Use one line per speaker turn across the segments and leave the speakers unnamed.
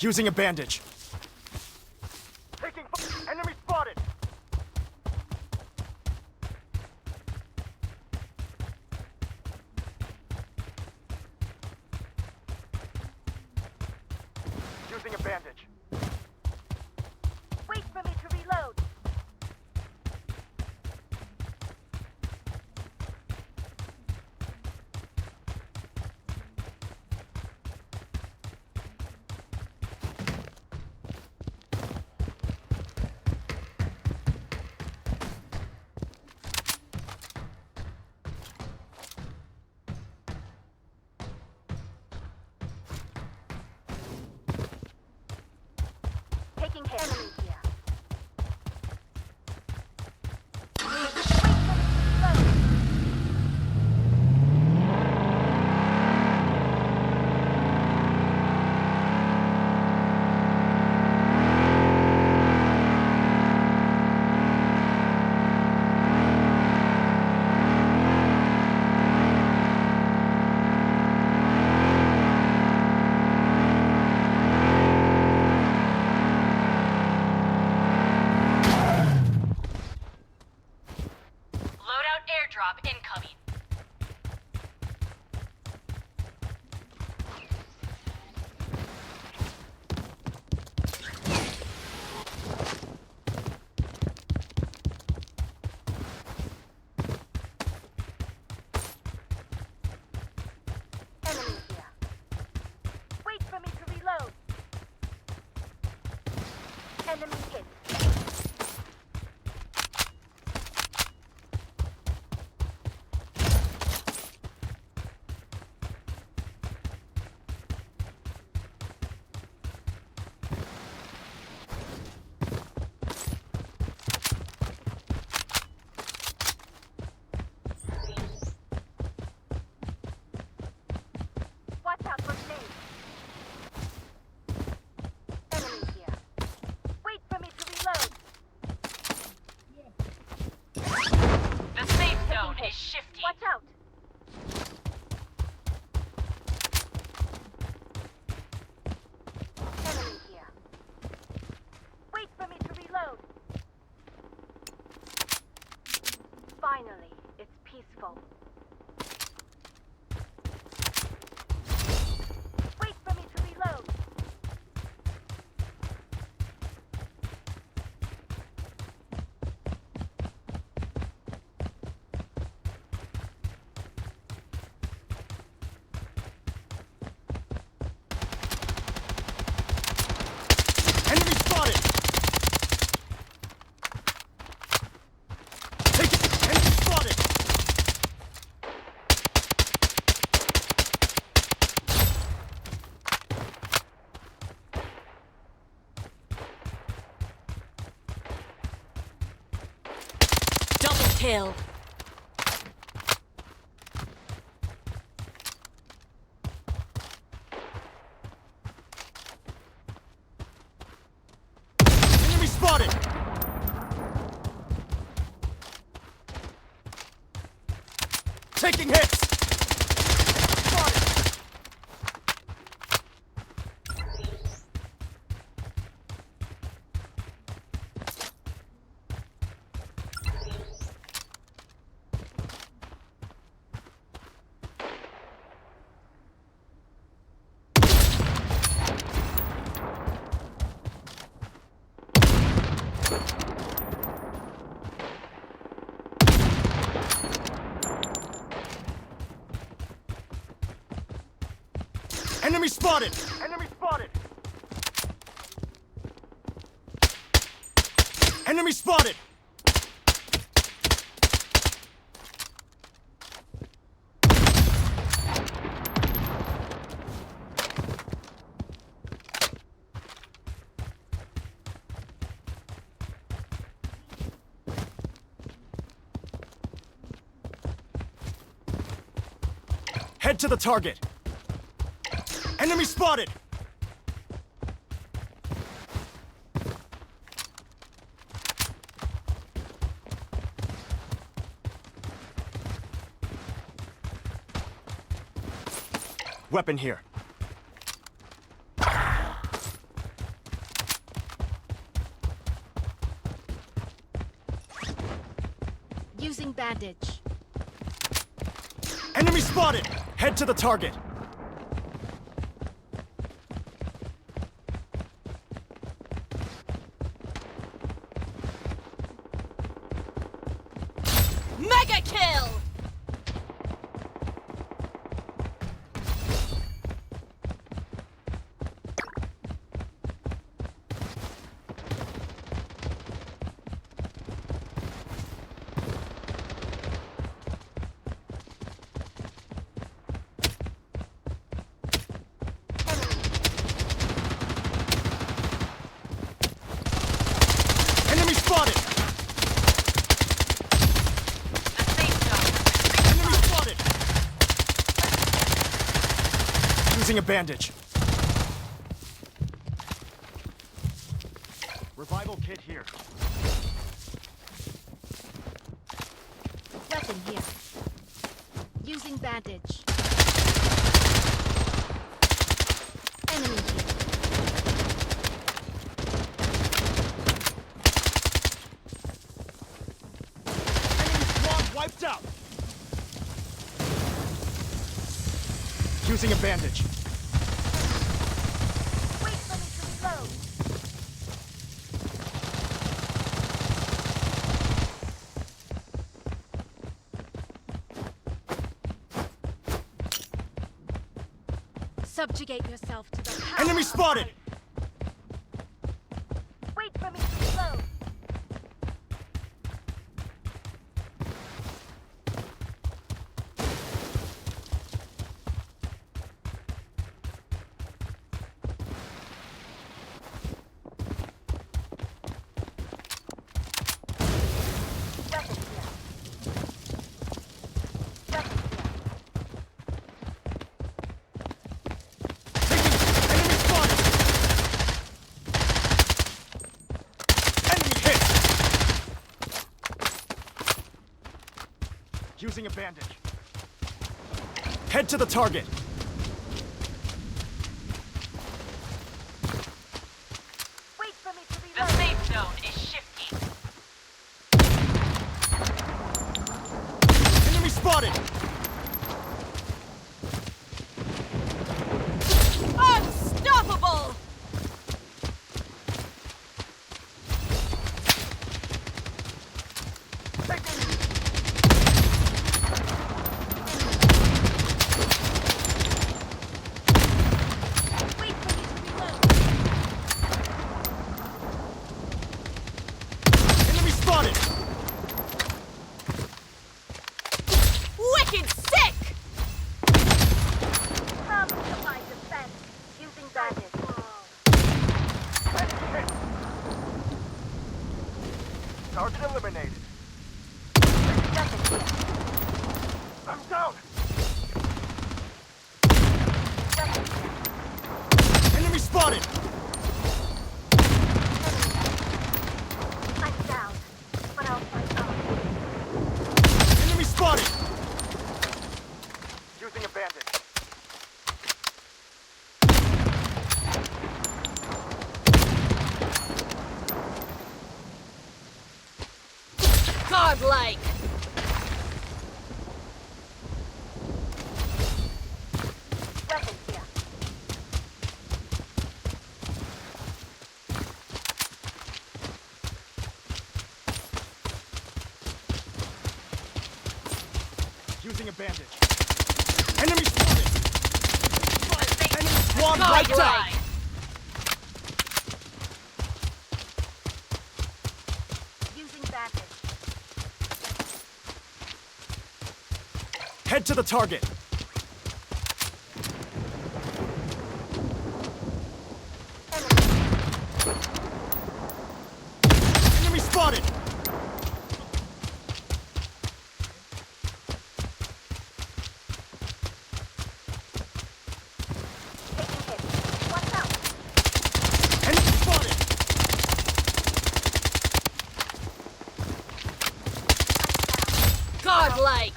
Using a bandage.
Taking enemy spotted. Using a bandage.
Wait for me to reload. Taking hit. Enemy here.
Loadout airdrop incoming.
Enemy here. Wait for me to reload. Enemy hit. Watch out for grenades. Enemy here. Wait for me to reload.
The safe zone is shifting.
Watch out. Enemy here. Wait for me to reload. Finally, it's peaceful. Wait for me to reload.
Enemy spotted! Take it! Enemy spotted!
Double kill.
Enemy spotted! Taking hits! Spotted! Enemy spotted!
Enemy spotted.
Enemy spotted! Head to the target! Enemy spotted! Weapon here.
bandage.
Enemy spotted! Head to the target.
Mega kill!
Enemy spotted!
The safe zone.
Enemy spotted! Using a bandage. Revival kit here.
Weapon here. Using bandage. Enemy here.
Enemy squad wiped out! Using a bandage.
Wait for me to reload. Subjugate yourself to the power
Enemy
of
spotted!
light. Wait for me to reload. Weapon here. Weapon here.
Enemy spotted! Enemy hit! Using a bandage. Head to the target.
Wait for me to
The
reload.
safe zone is shifty.
Enemy spotted!
Unstoppable! Wait for me to reload.
Enemy spotted!
Wicked sick! Come to my defense. Using bandage.
Enemy hit. Target eliminated.
Weapon here.
I'm down.
Weapon here.
Enemy spotted!
I'm down, but I'll fight on.
Enemy spotted!
Using a bandage.
Godlike! Weapon here.
Using a bandage. Enemy spotted! Enemy squad
Godlike.
wiped out!
Using bandage.
Head to the target. Enemy spotted!
Taking hit. Watch out!
Enemy spotted!
Godlike!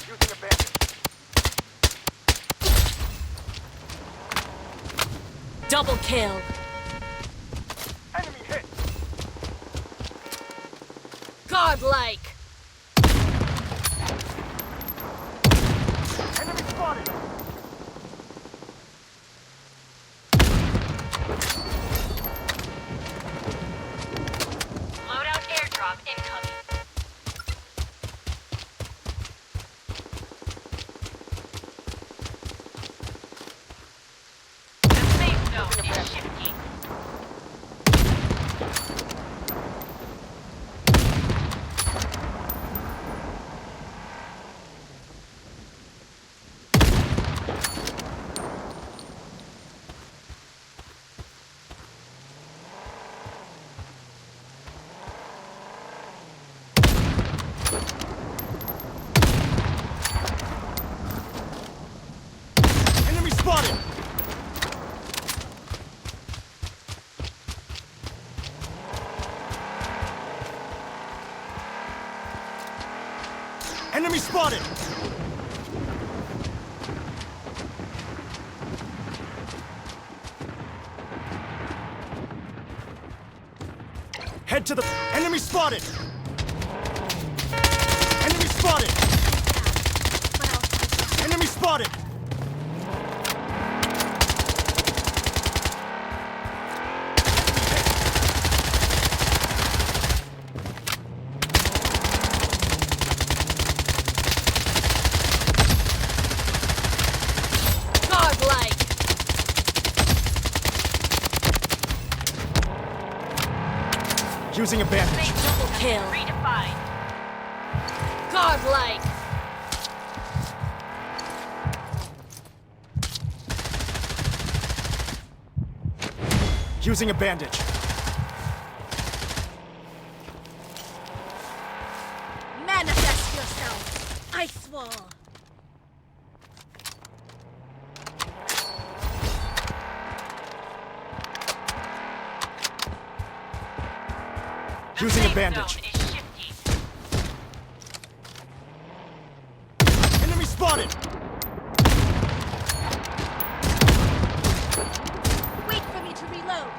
Using a bandage.
Double kill!
Enemy hit.
Godlike!
Enemy spotted!
Loadout airdrop incoming. The safe zone is shifting.
Enemy spotted! Enemy spotted! Head to the... Enemy spotted! Enemy spotted! Enemy spotted!
Godlike!
Using a bandage.
Safe zone
Double kill.
redefined.
Godlike!
Using a bandage.
Manifest yourself! Ice wall!
The
Using a
safe
bandage.
zone is shifting.
Enemy spotted!
Wait for me to reload!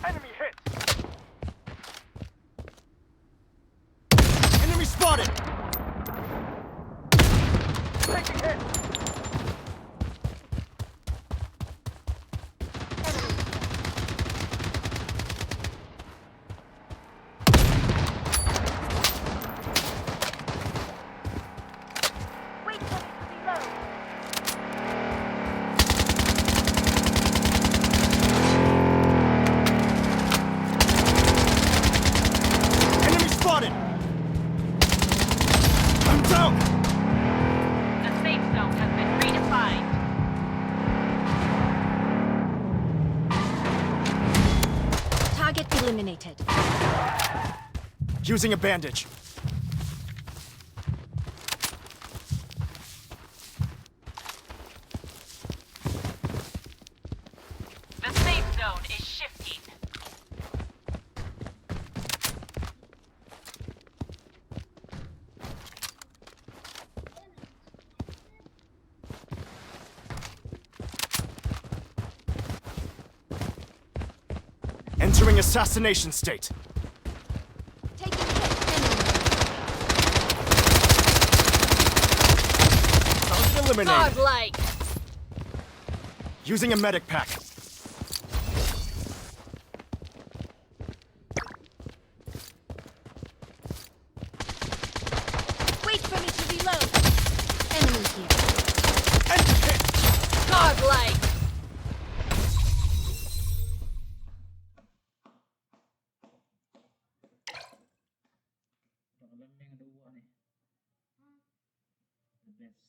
Enemy hit!
Enemy spotted!
Taking hit!
Wait for me to reload!
Enemy spotted! I'm down!
The safe zone has been redefined.
Target eliminated.
Using a bandage.
The safe zone is shifting.
Entering assassination state.
Taking hit. Enemy.
Target eliminated.
Godlike!
Using a medic pack.
Wait for me to reload! Enemy here.
And hit!
Godlike!
Dalam yang kedua nih. The best.